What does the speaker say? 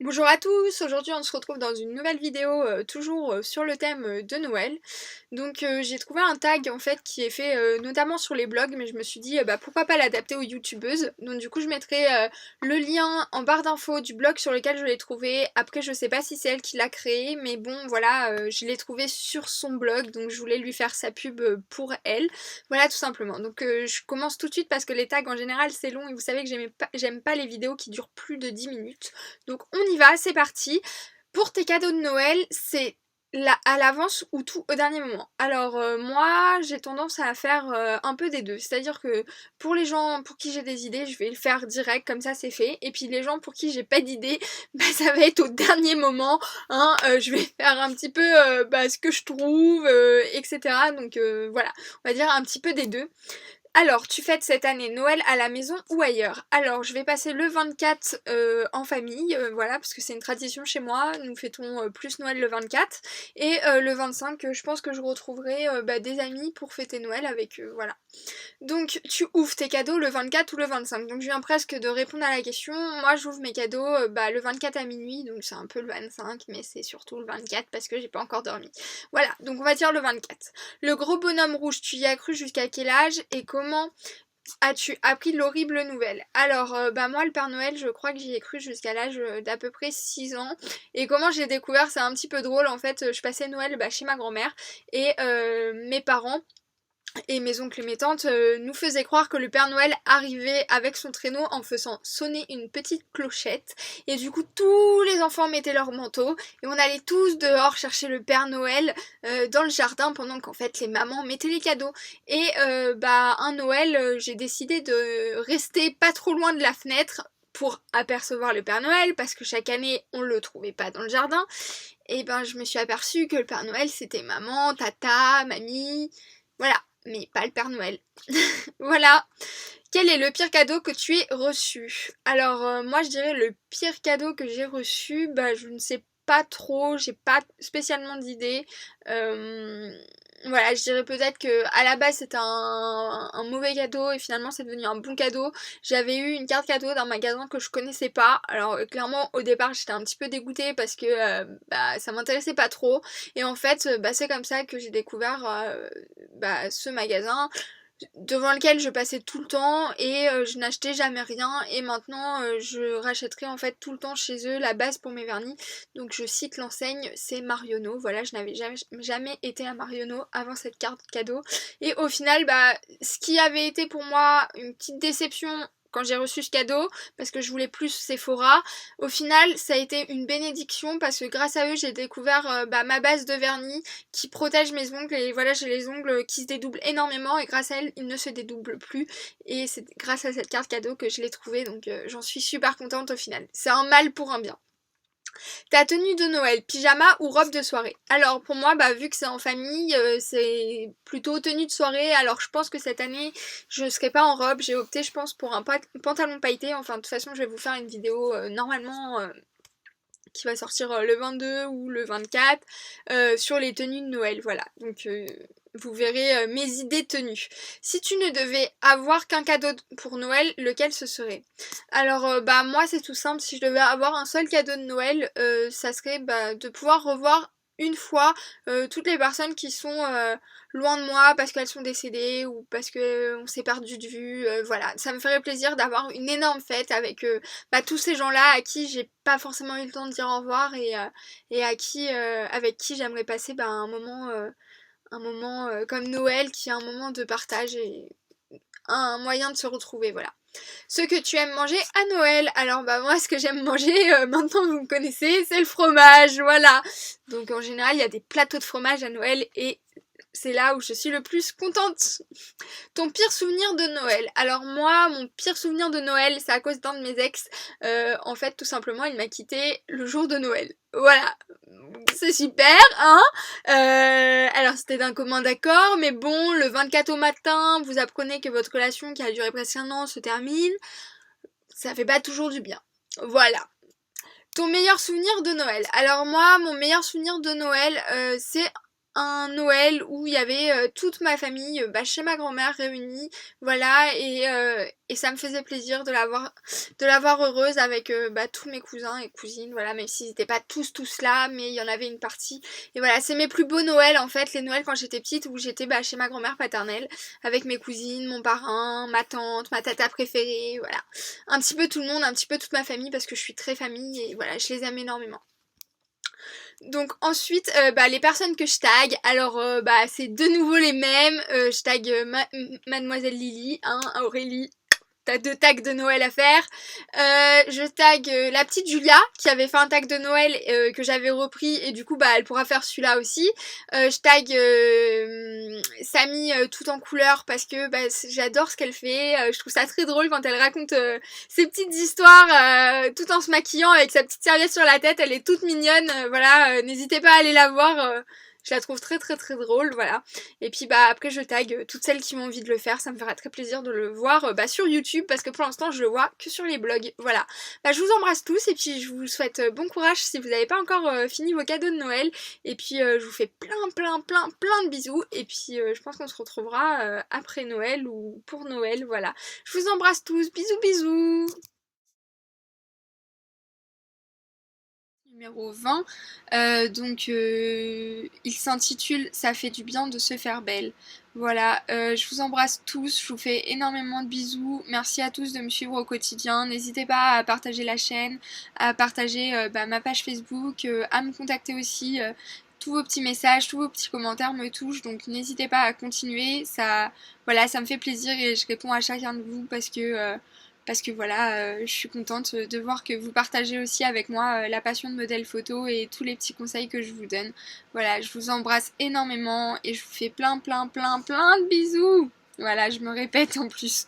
Bonjour à tous, aujourd'hui on se retrouve dans une nouvelle vidéo toujours sur le thème de Noël. Donc j'ai trouvé un tag en fait qui est fait notamment sur les blogs, mais je me suis dit bah pourquoi pas l'adapter aux youtubeuses. Donc du coup je mettrai le lien en barre d'infos du blog sur lequel je l'ai trouvé. Après je sais pas si c'est elle qui l'a créé, mais bon voilà, je l'ai trouvé sur son blog, donc je voulais lui faire sa pub pour elle. Voilà tout simplement. Donc je commence tout de suite parce que les tags en général c'est long et vous savez que j'aime pas les vidéos qui durent plus de 10 minutes. Donc on y va, c'est parti. Pour tes cadeaux de Noël, c'est à l'avance ou tout au dernier moment. Alors moi, j'ai tendance à faire un peu des deux. C'est-à-dire que pour les gens pour qui j'ai des idées, je vais le faire direct, comme ça c'est fait. Et puis les gens pour qui j'ai pas d'idées, bah, ça va être au dernier moment. Hein, je vais faire un petit peu ce que je trouve, etc. Donc voilà, on va dire un petit peu des deux. Alors, tu fêtes cette année Noël à la maison ou ailleurs? Alors, je vais passer le 24 en famille, voilà, parce que c'est une tradition chez moi, nous fêtons plus Noël le 24, et le 25, je pense que je retrouverai des amis pour fêter Noël avec eux, voilà. Donc tu ouvres tes cadeaux le 24 ou le 25. Donc je viens presque de répondre à la question. Moi j'ouvre mes cadeaux le 24 à minuit, donc c'est un peu le 25, mais c'est surtout le 24 parce que j'ai pas encore dormi. Voilà, donc on va dire le 24. Le gros bonhomme rouge, tu y as cru jusqu'à quel âge et comment as-tu appris l'horrible nouvelle? Alors, moi, le Père Noël, je crois que j'y ai cru jusqu'à l'âge d'à peu près 6 ans. Et comment j'ai découvert, c'est un petit peu drôle. En fait, je passais Noël chez ma grand-mère et mes parents et mes oncles et mes tantes nous faisaient croire que le Père Noël arrivait avec son traîneau en faisant sonner une petite clochette. Et du coup, tous les enfants mettaient leur manteau et on allait tous dehors chercher le Père Noël dans le jardin pendant qu'en fait les mamans mettaient les cadeaux. Et un Noël, j'ai décidé de rester pas trop loin de la fenêtre pour apercevoir le Père Noël parce que chaque année on le trouvait pas dans le jardin. Et ben je me suis aperçue que le Père Noël c'était maman, tata, mamie, voilà, mais pas le Père Noël. Voilà. Quel est le pire cadeau que tu aies reçu? Alors moi je dirais le pire cadeau que j'ai reçu, je ne sais pas trop, j'ai pas spécialement d'idée. Euh, voilà, je dirais peut-être que à la base c'était un mauvais cadeau et finalement c'est devenu un bon cadeau. J'avais eu une carte cadeau d'un magasin que je connaissais pas. Alors clairement au départ j'étais un petit peu dégoûtée parce que ça m'intéressait pas trop. Et en fait c'est comme ça que j'ai découvert ce magasin devant lequel je passais tout le temps et je n'achetais jamais rien et maintenant je rachèterai en fait tout le temps chez eux la base pour mes vernis. Donc je cite l'enseigne, c'est Marionneau. Voilà, je n'avais jamais été à Marionneau avant cette carte cadeau. Et au final, ce qui avait été pour moi une petite déception quand j'ai reçu ce cadeau, parce que je voulais plus Sephora, au final ça a été une bénédiction parce que grâce à eux j'ai découvert ma base de vernis qui protège mes ongles et voilà, j'ai les ongles qui se dédoublent énormément et grâce à elle ils ne se dédoublent plus et c'est grâce à cette carte cadeau que je l'ai trouvée, donc j'en suis super contente au final. C'est un mal pour un bien. Ta tenue de Noël, pyjama ou robe de soirée? Alors pour moi, vu que c'est en famille, c'est plutôt tenue de soirée. Alors je pense que cette année, je serai pas en robe. J'ai opté, je pense, pour un pantalon pailleté. Enfin, de toute façon, je vais vous faire une vidéo normalement qui va sortir le 22 ou le 24 sur les tenues de Noël. Voilà. Donc vous verrez mes idées tenues. Si tu ne devais avoir qu'un cadeau pour Noël, lequel ce serait? Alors moi c'est tout simple, si je devais avoir un seul cadeau de Noël, ça serait de pouvoir revoir une fois toutes les personnes qui sont loin de moi parce qu'elles sont décédées ou parce qu'on s'est perdu de vue, voilà. Ça me ferait plaisir d'avoir une énorme fête avec tous ces gens-là à qui j'ai pas forcément eu le temps de dire au revoir et à qui avec qui j'aimerais passer un moment comme Noël qui est un moment de partage et un moyen de se retrouver, voilà. Ce que tu aimes manger à Noël. Alors moi ce que j'aime manger, maintenant vous me connaissez, c'est le fromage, voilà. Donc en général il y a des plateaux de fromage à Noël et c'est là où je suis le plus contente. Ton pire souvenir de Noël? Alors moi, mon pire souvenir de Noël, c'est à cause d'un de mes ex. En fait, tout simplement, il m'a quitté le jour de Noël. Voilà. C'est super, hein. Alors c'était d'un commun accord, mais bon, le 24 au matin, vous apprenez que votre relation qui a duré presque un an se termine. Ça fait pas toujours du bien. Voilà. Ton meilleur souvenir de Noël? Alors moi, mon meilleur souvenir de Noël, c'est un Noël où il y avait toute ma famille chez ma grand-mère réunie, voilà, et ça me faisait plaisir de la voir heureuse avec tous mes cousins et cousines, voilà, même s'ils n'étaient pas tous là, mais il y en avait une partie. Et voilà, c'est mes plus beaux Noëls en fait, les Noëls quand j'étais petite où j'étais chez ma grand-mère paternelle avec mes cousines, mon parrain, ma tante, ma tata préférée, voilà. Un petit peu tout le monde, un petit peu toute ma famille parce que je suis très famille et voilà, je les aime énormément. Donc ensuite, les personnes que je tag, alors c'est de nouveau les mêmes. Je tag Mademoiselle Lily, hein, Aurélie. T'as 2 tags de Noël à faire. Je tag la petite Julia qui avait fait un tag de Noël que j'avais repris et du coup elle pourra faire celui-là aussi. Je tag Samy tout en couleur parce que j'adore ce qu'elle fait. Je trouve ça très drôle quand elle raconte ses petites histoires tout en se maquillant avec sa petite serviette sur la tête. Elle est toute mignonne. Voilà, n'hésitez pas à aller la voir. Je la trouve très drôle, voilà. Et puis après je tag toutes celles qui ont envie de le faire, ça me fera très plaisir de le voir sur YouTube parce que pour l'instant je le vois que sur les blogs, voilà. Je vous embrasse tous et puis je vous souhaite bon courage si vous n'avez pas encore fini vos cadeaux de Noël. Et puis je vous fais plein de bisous et puis je pense qu'on se retrouvera après Noël ou pour Noël, voilà. Je vous embrasse tous, bisous. Numéro 20, il s'intitule Ça fait du bien de se faire belle. Voilà, je vous embrasse tous, je vous fais énormément de bisous, merci à tous de me suivre au quotidien, n'hésitez pas à partager la chaîne, à partager ma page Facebook, à me contacter aussi, tous vos petits messages, tous vos petits commentaires me touchent, donc n'hésitez pas à continuer, voilà, ça me fait plaisir et je réponds à chacun de vous parce que voilà, je suis contente de voir que vous partagez aussi avec moi la passion de modèle photo et tous les petits conseils que je vous donne. Voilà, je vous embrasse énormément et je vous fais plein de bisous. Voilà, je me répète en plus.